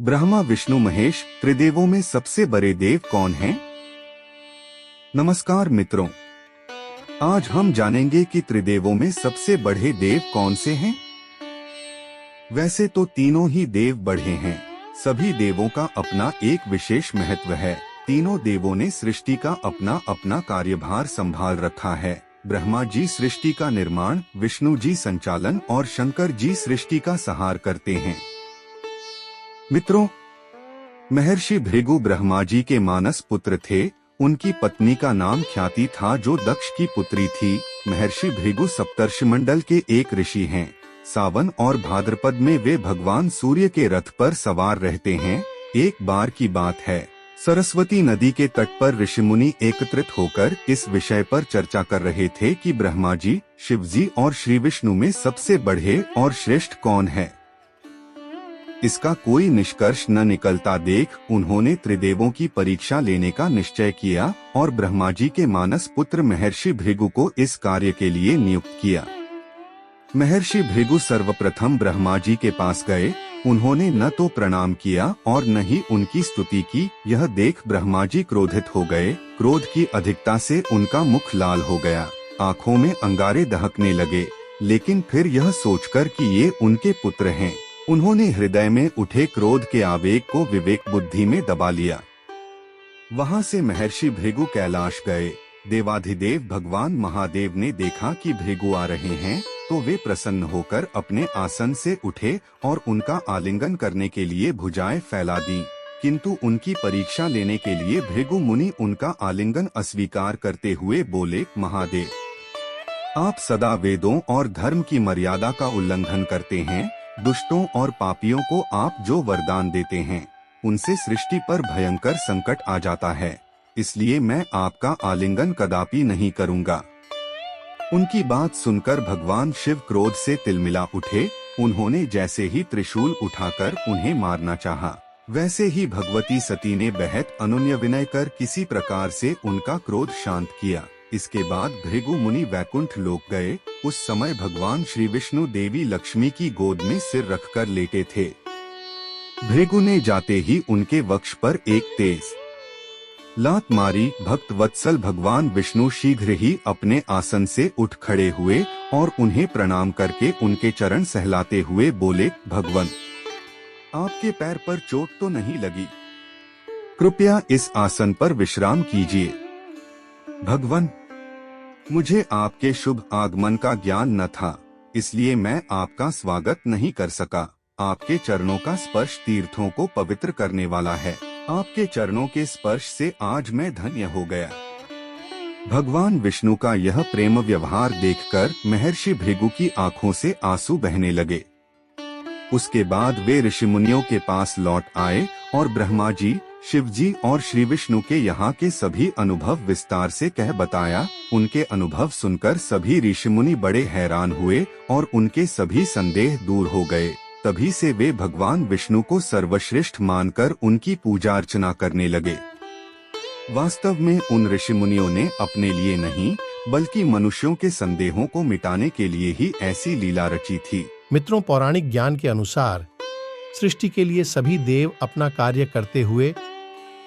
ब्रह्मा विष्णु महेश त्रिदेवों में सबसे बड़े देव कौन हैं? नमस्कार मित्रों, आज हम जानेंगे कि त्रिदेवों में सबसे बड़े देव कौन से हैं। वैसे तो तीनों ही देव बड़े हैं। सभी देवों का अपना एक विशेष महत्व है। तीनों देवों ने सृष्टि का अपना अपना कार्यभार संभाल रखा है। ब्रह्मा जी सृष्टि का निर्माण, विष्णु जी संचालन और शंकर जी सृष्टि का संहार करते हैं। मित्रों, महर्षि भृगु ब्रह्मा जी के मानस पुत्र थे। उनकी पत्नी का नाम ख्याति था, जो दक्ष की पुत्री थी। महर्षि भृगु सप्तर्षिमंडल के एक ऋषि हैं। सावन और भाद्रपद में वे भगवान सूर्य के रथ पर सवार रहते हैं। एक बार की बात है, सरस्वती नदी के तट पर ऋषिमुनि एकत्रित होकर इस विषय पर चर्चा कर रहे थे कि ब्रह्मा जी, शिव जी और श्री विष्णु में सबसे बड़े और श्रेष्ठ कौन है। इसका कोई निष्कर्ष न निकलता देख उन्होंने त्रिदेवों की परीक्षा लेने का निश्चय किया और ब्रह्मा जी के मानस पुत्र महर्षि भृगु को इस कार्य के लिए नियुक्त किया। महर्षि भृगु सर्वप्रथम ब्रह्मा जी के पास गए। उन्होंने न तो प्रणाम किया और न ही उनकी स्तुति की। यह देख ब्रह्मा जी क्रोधित हो गए। क्रोध की अधिकता से उनका मुख लाल हो गया, आंखों में अंगारे दहकने लगे। लेकिन फिर यह सोचकर कि ये उनके पुत्र हैं, उन्होंने हृदय में उठे क्रोध के आवेग को विवेक बुद्धि में दबा लिया। वहां से महर्षि भृगु कैलाश गए। देवाधिदेव भगवान महादेव ने देखा कि भृगु आ रहे हैं, तो वे प्रसन्न होकर अपने आसन से उठे और उनका आलिंगन करने के लिए भुजाएं फैला दी। किंतु उनकी परीक्षा लेने के लिए भृगु मुनि उनका आलिंगन अस्वीकार करते हुए बोले, महादेव, आप सदा वेदों और धर्म की मर्यादा का उल्लंघन करते हैं। दुष्टों और पापियों को आप जो वरदान देते हैं, उनसे सृष्टि पर भयंकर संकट आ जाता है। इसलिए मैं आपका आलिंगन कदापि नहीं करूंगा। उनकी बात सुनकर भगवान शिव क्रोध से तिलमिला उठे। उन्होंने जैसे ही त्रिशूल उठाकर उन्हें मारना चाहा, वैसे ही भगवती सती ने बेहद अनुनय विनय कर किसी प्रकार से उनका क्रोध शांत किया। इसके बाद भृगु मुनि वैकुंठ लोक गए। उस समय भगवान श्री विष्णु देवी लक्ष्मी की गोद में सिर रखकर लेटे थे। भृगु ने जाते ही उनके वक्ष पर एक तेज लात मारी। भक्त वत्सल भगवान विष्णु शीघ्र ही अपने आसन से उठ खड़े हुए और उन्हें प्रणाम करके उनके चरण सहलाते हुए बोले, भगवन, आपके पैर पर चोट तो नहीं लगी? कृपया इस आसन पर विश्राम कीजिए। भगवन, मुझे आपके शुभ आगमन का ज्ञान न था, इसलिए मैं आपका स्वागत नहीं कर सका। आपके चरणों का स्पर्श तीर्थों को पवित्र करने वाला है। आपके चरणों के स्पर्श से आज मैं धन्य हो गया। भगवान विष्णु का यह प्रेम व्यवहार देखकर महर्षि भृगु की आंखों से आंसू बहने लगे। उसके बाद वे ऋषिमुनियों के पास लौट आए और ब्रह्मा जी, शिव जी और श्री विष्णु के यहाँ के सभी अनुभव विस्तार से कह बताया। उनके अनुभव सुनकर सभी ऋषिमुनि बड़े हैरान हुए और उनके सभी संदेह दूर हो गए। तभी से वे भगवान विष्णु को सर्वश्रेष्ठ मानकर उनकी पूजा अर्चना करने लगे। वास्तव में उन ऋषिमुनियों ने अपने लिए नहीं, बल्कि मनुष्यों के संदेहों को मिटाने के लिए ही ऐसी लीला रची थी। मित्रों, पौराणिक ज्ञान के अनुसार सृष्टि के लिए सभी देव अपना कार्य करते हुए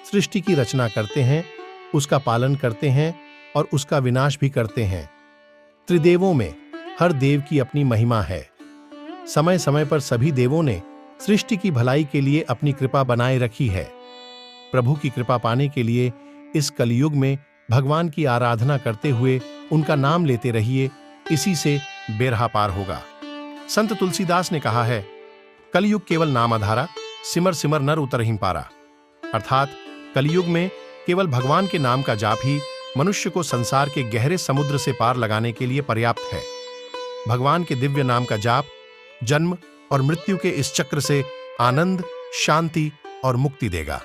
सृष्टि की रचना करते हैं, उसका पालन करते हैं और उसका विनाश भी करते हैं। त्रिदेवों में हर देव की अपनी महिमा है। समय समय पर सभी देवों ने सृष्टि की भलाई के लिए अपनी कृपा बनाए रखी है। प्रभु की कृपा पाने के लिए इस कलयुग में भगवान की आराधना करते हुए उनका नाम लेते रहिए, इसी से बेरहा पार होगा। संत तुलसीदास ने कहा है, कलयुग केवल नाम आधारा, सिमर सिमर नर उतरहिं पारा। अर्थात कलयुग में केवल भगवान के नाम का जाप ही मनुष्य को संसार के गहरे समुद्र से पार लगाने के लिए पर्याप्त है। भगवान के दिव्य नाम का जाप जन्म और मृत्यु के इस चक्र से आनंद, शांति और मुक्ति देगा।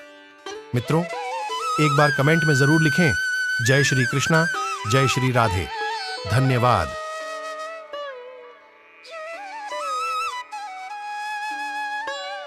मित्रों, एक बार कमेंट में जरूर लिखें, जय श्री कृष्णा, जय श्री राधे। धन्यवाद।